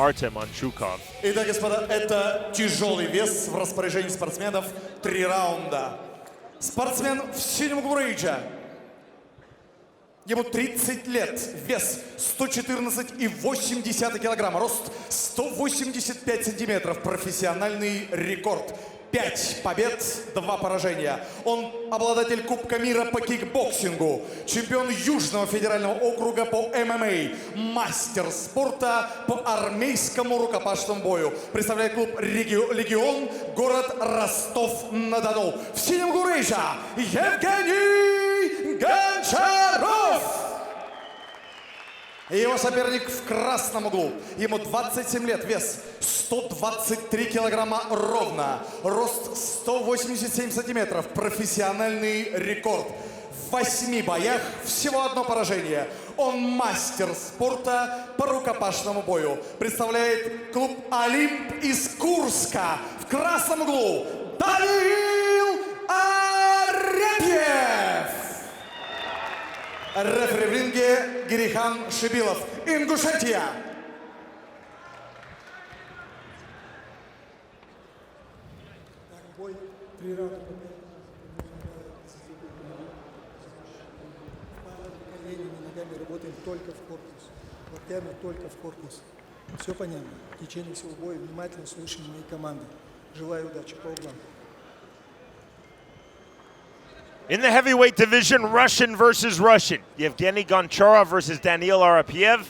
Итак, господа, это тяжелый вес в распоряжении спортсменов. 3 раунда. Спортсмен в синем углу рейджа. Ему 30 лет, вес 114,8 килограмма, рост 185 сантиметров, профессиональный рекорд. 5 побед, 2 поражения. Он обладатель Кубка мира по кикбоксингу, чемпион Южного федерального округа по ММА, мастер спорта по армейскому рукопашному бою. Представляет клуб «Легион», город Ростов-на-Дону. В синем углу рейджа Евгений Гончаров! Его соперник в красном углу. Ему 27 лет, вес 123 килограмма ровно, рост 187 сантиметров, профессиональный рекорд. В 8 боях всего 1 поражение. Он мастер спорта по рукопашному бою. Представляет клуб «Олимп» из Курска. В красном углу Даниил Арепьев. Рефери в ринге Гирихан Шибилов, Ингушетия. Бой 3 раунда. Коленями, ногами работаем только в корпус. Локтями только в корпус. Все понятно. В течение всего боя внимательно слушаем моей команды. Желаю удачи по углам. In the heavyweight division, Russian versus Russian. Evgeniy Goncharov versus Daniil Arepyev.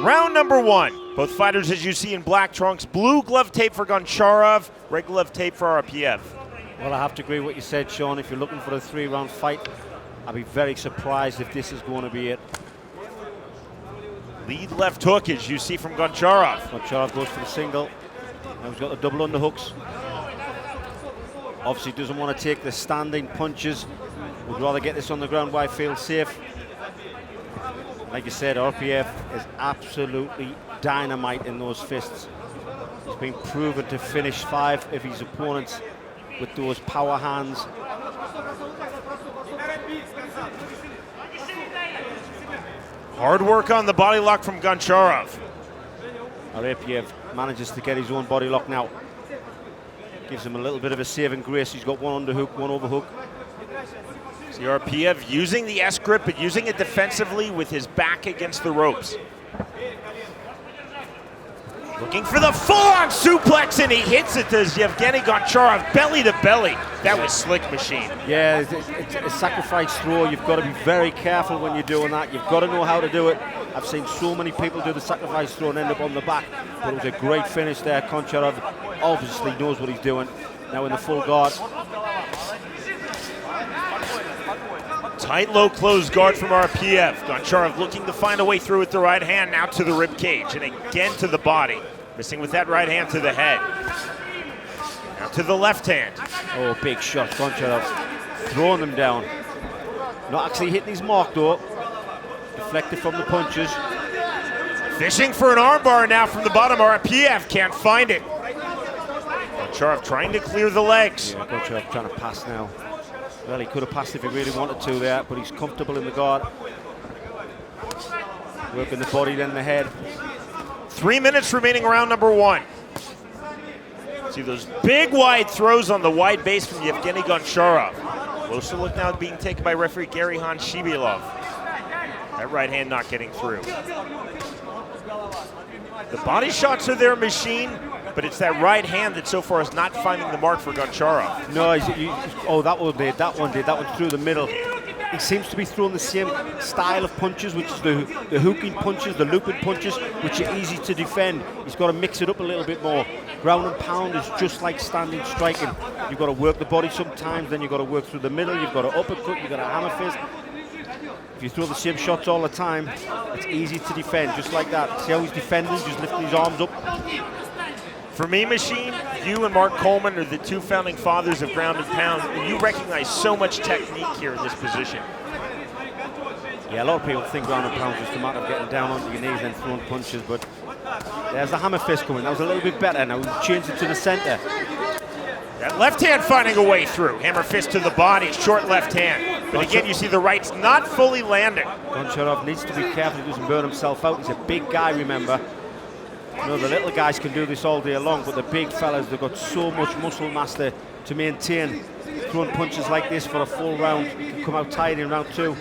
Round number 1. Both fighters, as you see, in black trunks. Blue glove tape for Goncharov, red glove tape for Arepyev. Well, I have to agree with what you said, Sean. If you're looking for a 3-round fight, I'd be very surprised if this is going to be it. Lead left hook, as you see from Goncharov. Goncharov goes for the single. Now he's got the double underhooks. Obviously doesn't want to take the standing punches. Would rather get this on the ground where I feel safe. Like you said, Arepyev is absolutely dynamite in those fists. He's been proven to finish 5 of his opponents with those power hands. Hard work on the body lock from Goncharov. Arepyev manages to get his own body lock now. Gives him a little bit of a saving grace. He's got one underhook, one overhook. See Arepyev using the S-grip, but using it defensively with his back against the ropes. Looking for the full-on suplex, and he hits it to Evgeniy Goncharov, belly to belly. That was slick, Machine. Yeah, it's a sacrifice throw. You've got to be very careful when you're doing that. You've got to know how to do it. I've seen so many people do the sacrifice throw and end up on the back, but it was a great finish there. Goncharov obviously knows what he's doing. Now in the full guard. Tight, low, closed guard from Arepyev. Goncharov looking to find a way through with the right hand, now to the rib cage, and again to the body. Missing with that right hand to the head. Now to the left hand. Oh, big shot, Goncharov throwing them down. Not actually hitting his mark though. Deflected from the punches. Fishing for an armbar now from the bottom. Arepyev can't find it. Goncharov trying to clear the legs. Yeah, Goncharov trying to pass now. Well, he could have passed if he really wanted to there, but he's comfortable in the guard. Working the body, then the head. 3 minutes remaining, round number 1. See those big wide throws on the wide base from Evgeniy Goncharov. Closer look now being taken by referee Gerihan Shibilov. That right hand not getting through. The body shots are there, Machine, but it's that right hand that so far is not finding the mark for Goncharov. No, oh, that one did. That one through the middle. He seems to be throwing the same style of punches, which is the hooking punches, the looping punches, which are easy to defend. He's got to mix it up a little bit more. Ground and pound is just like standing striking. You've got to work the body sometimes, then you've got to work through the middle, you've got to uppercut, you've got to hammer fist. If you throw the same shots all the time, it's easy to defend, just like that. See how he's defending, just lifting his arms up. For me, Machine, you and Mark Coleman are the 2 founding fathers of ground and pound, and you recognize so much technique here in this position. Yeah, a lot of people think ground and pound is just a matter of getting down onto your knees and throwing punches, but there's the hammer fist coming. That was a little bit better. Now we've changed it to the center. That left hand finding a way through. Hammer fist to the body, short left hand. But again, you see the right's not fully landing. Goncharov needs to be careful he doesn't burn himself out. He's a big guy, remember. You know, the little guys can do this all day long, but the big fellas, they've got so much muscle mass to maintain throwing punches like this for a full round. You can come out tired in round 2.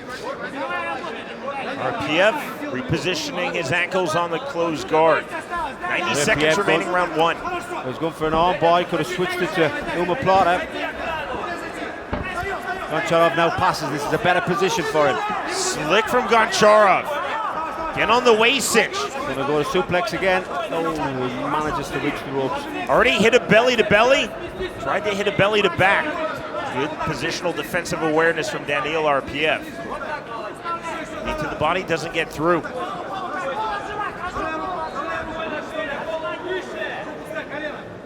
Arepyev repositioning his ankles on the closed guard. 90 seconds remaining round 1. He's going for an arm bar. He could have switched it to Umaplata. Goncharov now passes. This is a better position for him. Slick from Goncharov. Again on the waist cinch. Going to go to suplex again. Oh, he manages to reach the ropes. Already hit a belly to belly. Tried to hit a belly to back. Good positional defensive awareness from Daniil Arepyev. Knee to the body, doesn't get through.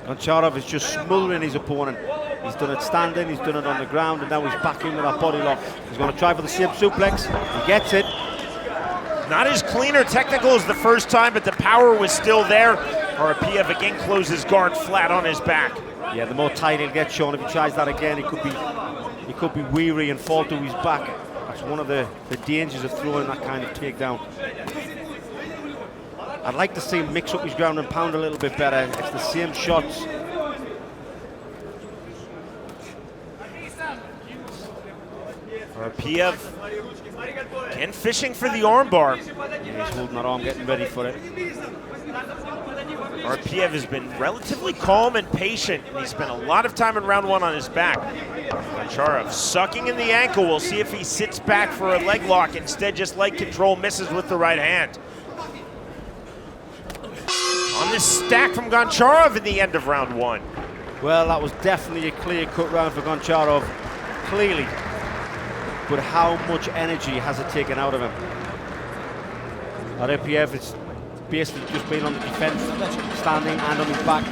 Goncharov is just smothering his opponent. He's done it standing, he's done it on the ground, and now he's back in with that body lock. He's going to try for the same suplex. He gets it. Not as clean or technical as the first time, but the power was still there. Arepyev again closes guard flat on his back. Yeah, the more tight he'll get, Sean. If he tries that again, he could be weary and fall to his back. That's one of the dangers of throwing that kind of takedown. I'd like to see him mix up his ground and pound a little bit better. It's the same shots. Arepyev again fishing for the armbar. Yeah, he's holding that arm, getting ready for it. Arepyev has been relatively calm and patient, and he spent a lot of time in round 1 on his back. Goncharov sucking in the ankle. We'll see if he sits back for a leg lock. Instead, just leg control, misses with the right hand. On this stack from Goncharov in the end of round 1. Well, that was definitely a clear-cut round for Goncharov, clearly. But how much energy has it taken out of him? Arepyev is basically just been on the defense, standing and on his back.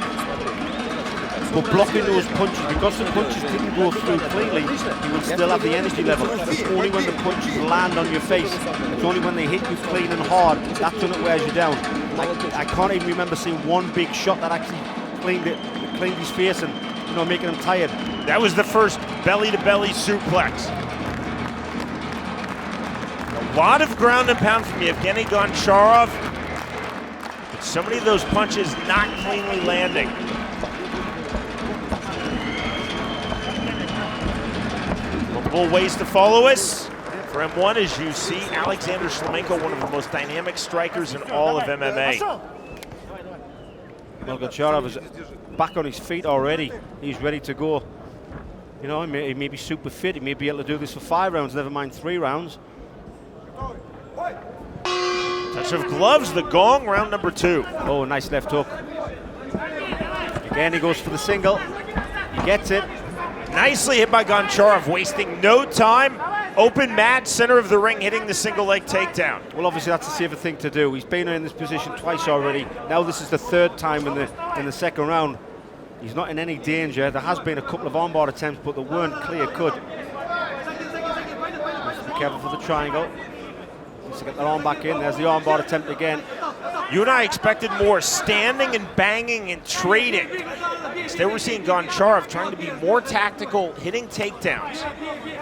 But blocking those punches, because the punches didn't go through cleanly, you will still have the energy level. It's only when the punches land on your face, it's only when they hit you clean and hard, that's when it wears you down. I can't even remember seeing one big shot that actually cleaned his face and, you know, making him tired. That was the first belly-to-belly suplex. A lot of ground and pound from Evgeniy Goncharov, but so many of those punches not cleanly landing. Multiple ways to follow us. For M1, as you see, Alexander Shlemenko, one of the most dynamic strikers in all of MMA. Well, Goncharov is back on his feet already. He's ready to go. You know, he may be super fit. He may be able to do this for 5 rounds, never mind 3 rounds. Touch of gloves, the gong, round number 2. Oh, nice left hook. Again, he goes for the single. He gets it. Nicely hit by Goncharov, wasting no time. Open mat, center of the ring, hitting the single leg takedown. Well, obviously that's the safer thing to do. He's been in this position twice already. Now this is the 3rd time in the second round. He's not in any danger. There has been a couple of armbar attempts, but they weren't clear-cut. Be careful for the triangle. Needs to get that arm back in. There's the armbar attempt again. You and I expected more standing and banging and trading. Instead, we're seeing Goncharov trying to be more tactical, hitting takedowns.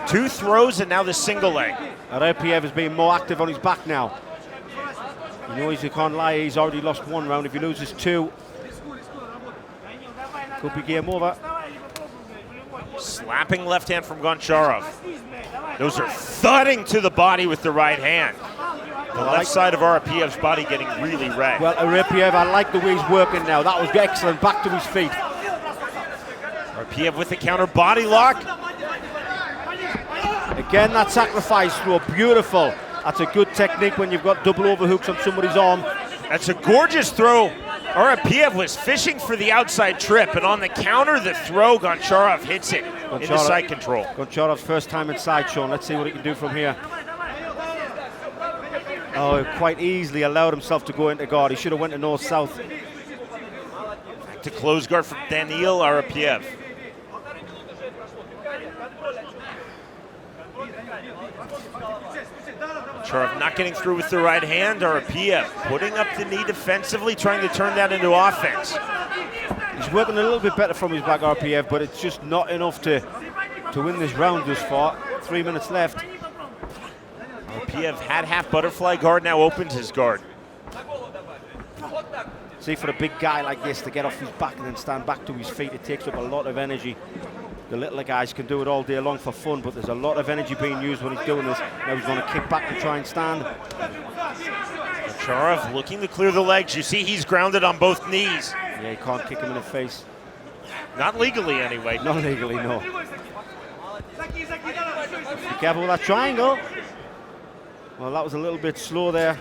2 throws and now the single leg. Arepyev is being more active on his back now. You know, he can't lie, he's already lost 1 round. If he loses 2, could be game over. Slapping left hand from Goncharov. Those are thudding to the body with the right hand. The left side of Arepyev's body getting really red. Well, Arepyev, I like the way he's working now. That was excellent, back to his feet. Arepyev with the counter body lock. Again, that sacrifice throw, beautiful. That's a good technique when you've got double overhooks on somebody's arm. That's a gorgeous throw. Arepyev was fishing for the outside trip, and on the counter, the throw, Goncharov hits it into side control. Goncharov first time inside, Sean. Let's see what he can do from here. Oh, quite easily allowed himself to go into guard. He should have went to north-south. Back to close guard from Daniil Arepyev. Goncharov not getting through with the right hand. Arepyev putting up the knee defensively, trying to turn that into offense. He's working a little bit better from his back, Arepyev, but it's just not enough to win this round thus far. 3 minutes left. Arepyev had half butterfly guard, now opens his guard. See, for a big guy like this to get off his back and then stand back to his feet, it takes up a lot of energy. The littler guys can do it all day long for fun, but there's a lot of energy being used when he's doing this. Now he's going to kick back to try and stand. Goncharov looking to clear the legs. You see he's grounded on both knees. Yeah, you can't kick him in the face. Not legally, anyway. Not legally, no. Be careful with that triangle. Well, that was a little bit slow there.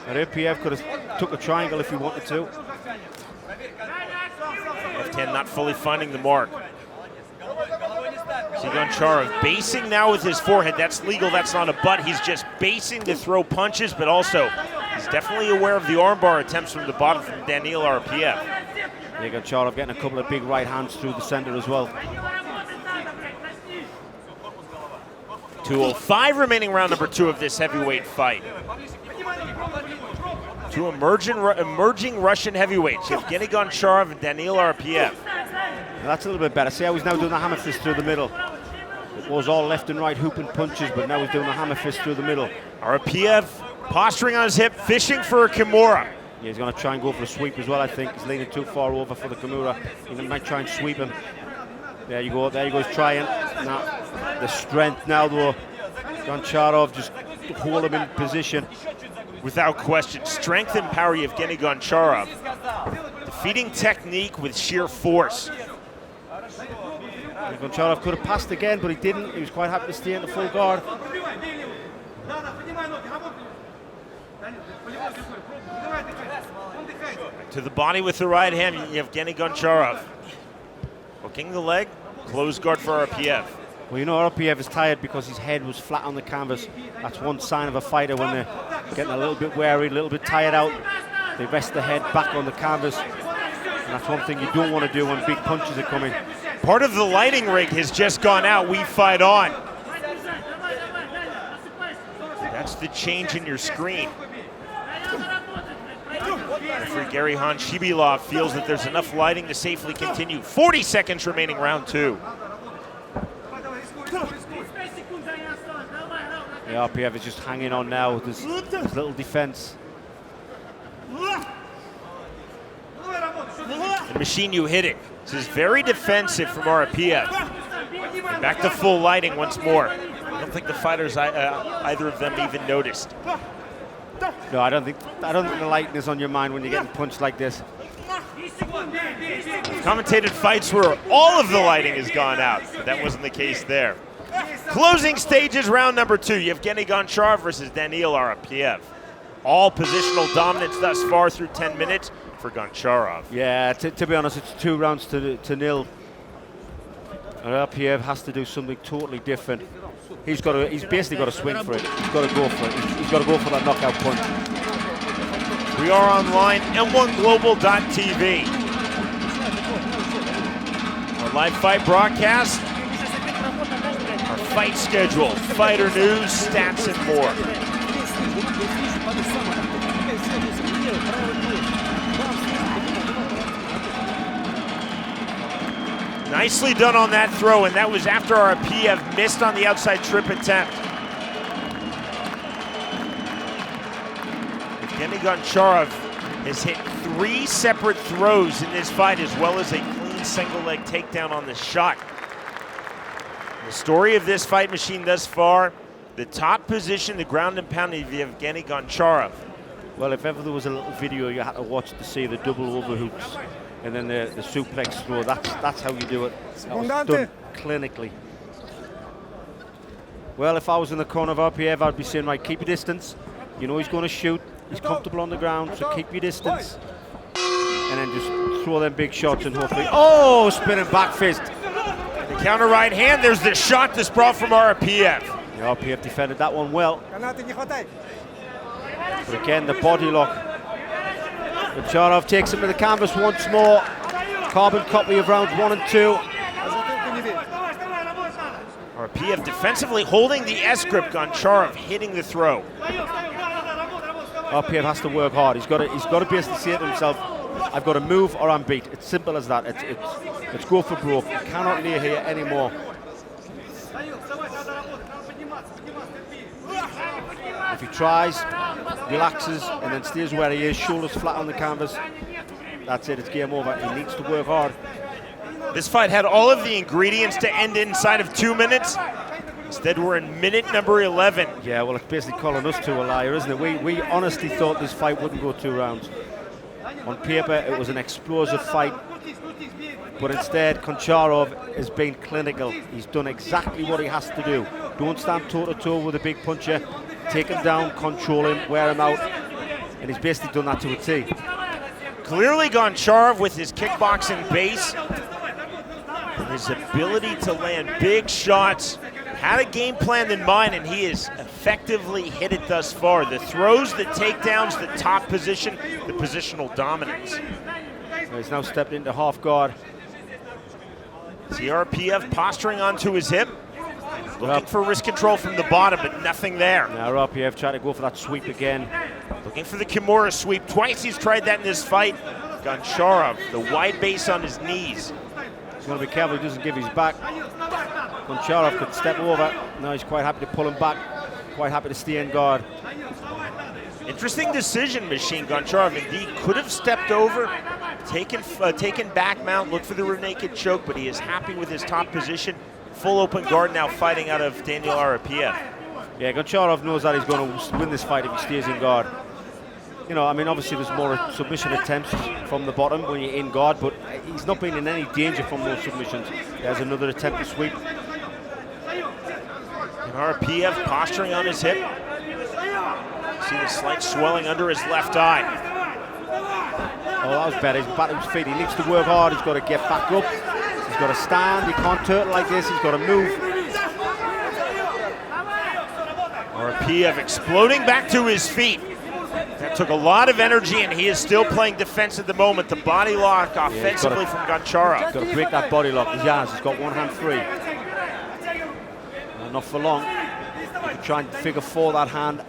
Arepyev could have took a triangle if he wanted to. Left hand not fully finding the mark. See Goncharov basing now with his forehead. That's legal, that's not a butt. He's just basing to throw punches, but also he's definitely aware of the armbar attempts from the bottom from Daniil Arepyev. Yeah, Goncharov getting a couple of big right hands through the center as well. 2:05 remaining round number 2 of this heavyweight fight. Two emerging Russian heavyweights, Evgeniy Goncharov and Daniil Arepyev. Now that's a little bit better. See how he's now doing the hammer fist through the middle. It was all left and right hooping punches, but now he's doing the hammer fist through the middle. Arepyev posturing on his hip, fishing for a Kimura. Yeah, he's going to try and go for a sweep as well, I think. He's leaning too far over for the Kimura. He might try and sweep him. There you go, he's trying. Now, the strength now though. Goncharov just hold him in position. Without question, strength and power, Evgeniy Goncharov. Defeating technique with sheer force. Goncharov could have passed again, but he didn't. He was quite happy to stay in the full guard. To the body with the right hand, Evgeniy Goncharov. Hooking the leg, closed guard for Arepyev. Well, you know, Arepyev is tired because his head was flat on the canvas. That's one sign of a fighter when they're getting a little bit wary, a little bit tired out. They rest the head back on the canvas. And that's one thing you don't want to do when big punches are coming. Part of the lighting rig has just gone out. We fight on. That's the change in your screen. Referee Gary Hanshibilov feels that there's enough lighting to safely continue. 40 seconds remaining round 2. Yeah, Arepyev is just hanging on now with his little defense. The machine you hitting. This is very defensive from Arepyev. And back to full lighting once more. I don't think the fighters, either of them, even noticed. No, I don't think the lighting is on your mind when you're getting punched like this. I've commentated fights where all of the lighting has gone out, but that wasn't the case there. Closing stages, round number 2. Evgeniy Goncharov versus Daniil Arepyev. All positional dominance thus far through 10 minutes for Goncharov. Yeah, to be honest, it's 2 rounds to nil. Arepyev has to do something totally different. He's basically got to swing for it. He's got to go for it. He's got to go for that knockout punch. We are online, M1Global.tv. Our live fight broadcast, our fight schedule, fighter news, stats, and more. Nicely done on that throw, and that was after Arepyev missed on the outside trip attempt. Evgeniy Goncharov has hit 3 separate throws in this fight, as well as a clean single leg takedown on the shot. The story of this fight machine thus far, the top position, the ground and pound of Evgeniy Goncharov. Well, if ever there was a little video you had to watch to see the double overhooks and then the suplex throw, that's how you do it. That was done clinically. Well, if I was in the corner of Arepyev, I'd be saying, right, keep your distance. You know he's going to shoot. He's comfortable on the ground, so keep your distance. And then just throw them big shots and hopefully... Oh, spinning back fist. The counter right hand, there's the shot that's brought from Arepyev. Yeah, Arepyev defended that one well. But again, the body lock. Goncharov takes him to the canvas once more. Carbon copy of rounds 1 and 2. Arepyev defensively holding the S-grip, Goncharov hitting the throw. Arepyev has to work hard. He's got to basically say to himself, I've got to move or I'm beat. It's simple as that. It's go for broke. You cannot lay here anymore. If he tries, relaxes, and then stays where he is, shoulders flat on the canvas, That's it, it's game over. He needs to work hard. This fight had all of the ingredients to end inside of 2 minutes. Instead, we're in minute number 11. Yeah, well, it's basically calling us to a liar, isn't it? We honestly thought this fight wouldn't go 2 rounds. On paper, it was an explosive fight. But instead, Goncharov has been clinical. He's done exactly what he has to do. Don't stand toe-to-toe with a big puncher. Take him down, control him, wear him out. And he's basically done that to a T. Clearly, Goncharov, with his kickboxing base, and his ability to land big shots, had a game plan in mind, and he has effectively hit it thus far. The throws, the takedowns, the top position, the positional dominance. He's now stepped into half guard. Arepyev posturing onto his hip, looking for wrist control from the bottom, but nothing there. Now Arepyev trying to go for that sweep again. Looking for the Kimura sweep. Twice he's tried that in this fight. Goncharov, the wide base on his knees. He's going to be careful he doesn't give his back. Goncharov could step over. Now he's quite happy to pull him back. Quite happy to stay in guard. Interesting decision, Machine. Goncharov indeed could have stepped over, taken back mount, looked for the rear naked choke, but he is happy with his top position. Full open guard now fighting out of Daniil Arepyev. Yeah, Goncharov knows that he's going to win this fight if he stays in guard. You know, I mean, obviously there's more submission attempts from the bottom when you're in guard, but he's not been in any danger from those submissions. There's another attempt to sweep. And Arepyev posturing on his hip. See the slight swelling under his left eye. Oh, that was better. He's back to his feet. He needs to work hard. He's got to get back up. He's got to stand. He can't turtle like this. He's got to move. Arepyev exploding back to his feet. That took a lot of energy, and he is still playing defense at the moment. The body lock offensively from Goncharov. He's got to break that body lock. He has. He's got one hand free. Not for long. He can try and figure four that hand.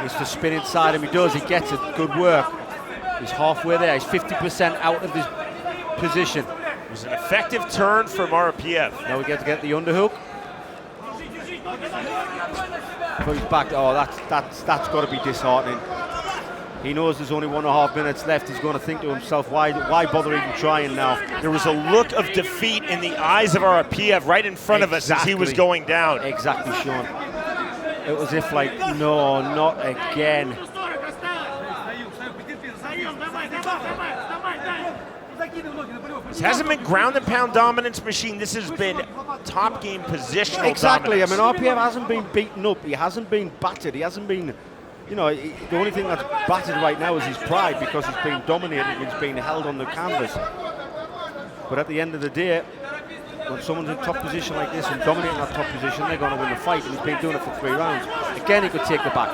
He's to spin inside him. He does. He gets it. Good work. He's halfway there. He's 50% out of his position. It was an effective turn from Arepyev. Now we get to get the underhook. Put his back. Oh, that's got to be disheartening. He knows there's only 1.5 minutes left. He's going to think to himself, why bother even trying now? There was a look of defeat in the eyes of Arepyev right in front of us as he was going down. Exactly, Sean. It was if like, no, not again. This hasn't been ground and pound dominance, Machine. This has been top game positional exactly. dominance. I mean, Arepyev hasn't been beaten up. He hasn't been battered. He hasn't been, you know, the only thing that's battered right now is his pride because he's been dominated and he's been held on the canvas. But at the end of the day, when someone's in top position like this and dominating that top position, they're going to win the fight, and he's been doing it for 3 rounds. Again, he could take the back.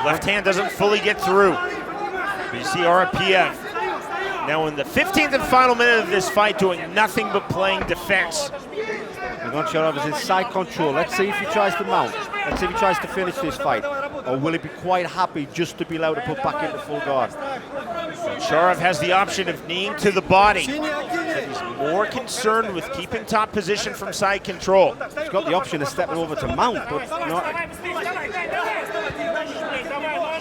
Left hand doesn't fully get through. But you see Arepyev now in the 15th and final minute of this fight doing nothing but playing defense. Goncharov is in side control. Let's see if he tries to mount. Let's see if he tries to finish this fight. Or will he be quite happy just to be allowed to put back into full guard? Goncharov has the option of kneeing to the body. He's more concerned with keeping top position from side control. He's got the option of stepping over to mount, but not.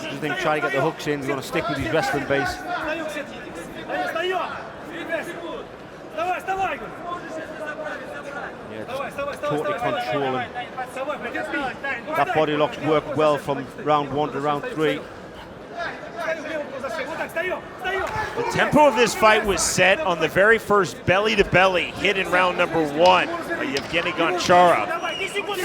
Just think try to get the hooks in. He's going to stick with his wrestling base. Totally controlling. That body locks work well from round 1 to round 3. The tempo of this fight was set on the very first belly-to-belly hit in round number 1 by Evgeniy Goncharov.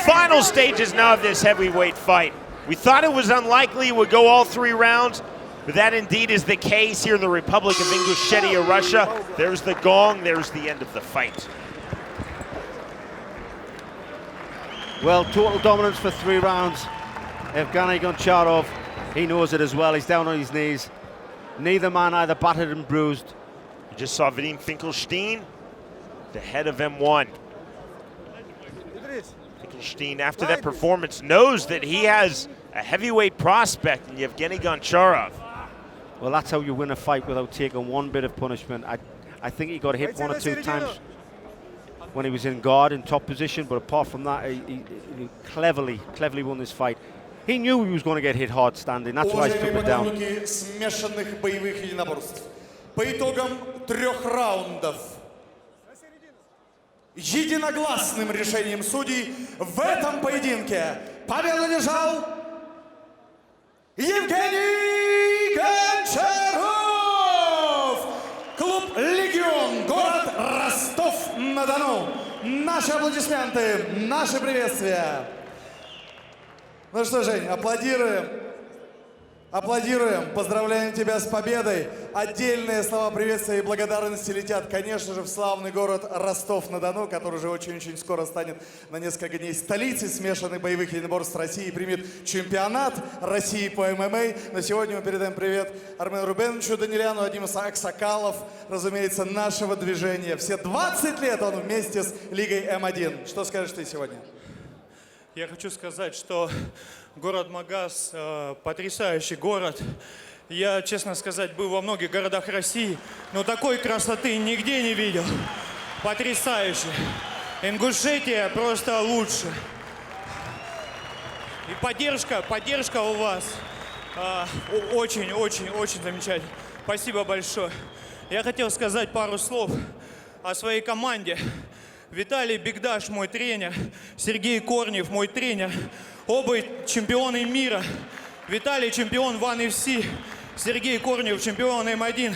Final stages now of this heavyweight fight. We thought it was unlikely it would go all 3 rounds, but that indeed is the case here in the Republic of Ingushetia, Russia. There's the gong, there's the end of the fight. Well, total dominance for 3 rounds. Evgeniy Goncharov, he knows it as well. He's down on his knees. Neither man either battered and bruised. You just saw Vadim Finkelstein, the head of M1. Finkelstein, after that performance, knows that he has a heavyweight prospect in Evgeniy Goncharov. Well, that's how you win a fight without taking one bit of punishment. I think he got hit 1 or 2 times when he was in guard in top position, but apart from that, he cleverly won this fight. He knew he was going to get hit hard standing. That's why he took Уважаемые it down. поклонники смешанных боевых единоборств, по итогам 3 раундов, единогласным решением судей в этом поединке победу одержал Евгений Гончаров! Клуб «Легион», город Ростов-на-Дону. Наши аплодисменты, наши приветствия. Ну что, Жень, аплодируем. Аплодируем, поздравляем тебя с победой. Отдельные слова приветствия и благодарности летят, конечно же, в славный город Ростов-на-Дону, который уже очень-очень скоро станет на несколько дней столицей смешанных боевых единоборств России и примет чемпионат России по ММА. Но сегодня мы передаем привет Армену Рубеновичу Даниляну, одним из аксакалов, разумеется, нашего движения. Все 20 лет он вместе с Лигой М1. Что скажешь ты сегодня? Я хочу сказать, что город Магаз потрясающий город. Я, честно сказать, был во многих городах России, но такой красоты нигде не видел. Потрясающе. Ингушетия просто лучше. И поддержка у вас очень замечательно. Спасибо большое. Я хотел сказать пару слов о своей команде. Виталий Бигдаш, мой тренер, Сергей Корнев, мой тренер, оба чемпионы мира. Виталий чемпион One FC, Сергей Корнев чемпион М1.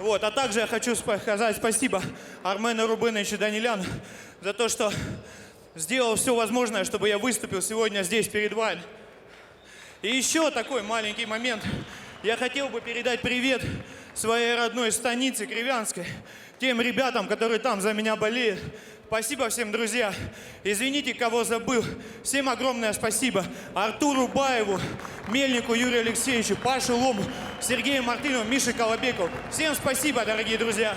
Вот. А также я хочу сказать спасибо Армену Рубеновичу Даниляну за то, что сделал все возможное, чтобы я выступил сегодня здесь перед вами. И еще такой маленький момент. Я хотел бы передать привет своей родной станице Кривянской, тем ребятам, которые там за меня болеют. Спасибо всем, друзья. Извините, кого забыл. Всем огромное спасибо. Артуру Баеву, Мельнику Юрию Алексеевичу, Паше Лому, Сергею Мартынову, Мише Колобекову. Всем спасибо, дорогие друзья.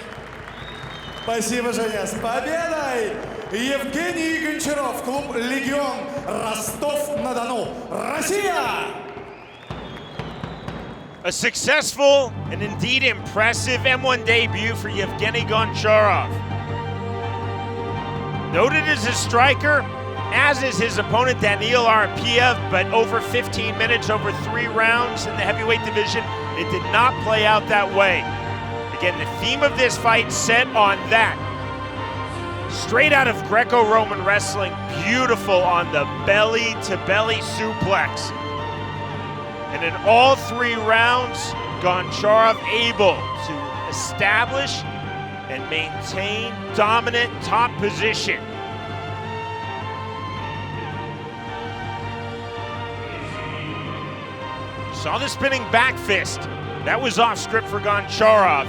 Спасибо, Женя. С победой! Евгений Гончаров, клуб «Легион», Ростов-на-Дону, Россия! A successful and indeed impressive M1 debut for Evgeniy Goncharov. Noted as a striker, as is his opponent Daniil Arepyev, but over 15 minutes, over 3 rounds in the heavyweight division, it did not play out that way. Again, the theme of this fight set on that. Straight out of Greco-Roman wrestling, beautiful on the belly-to-belly suplex. And in all 3 rounds, Goncharov able to establish and maintain dominant top position. Saw the spinning back fist. That was off script for Goncharov.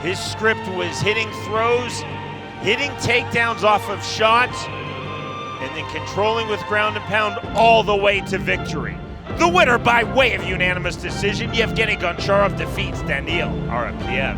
His script was hitting throws, hitting takedowns off of shots, and then controlling with ground and pound all the way to victory. The winner by way of unanimous decision, Evgeniy Goncharov defeats Daniil Arepyev.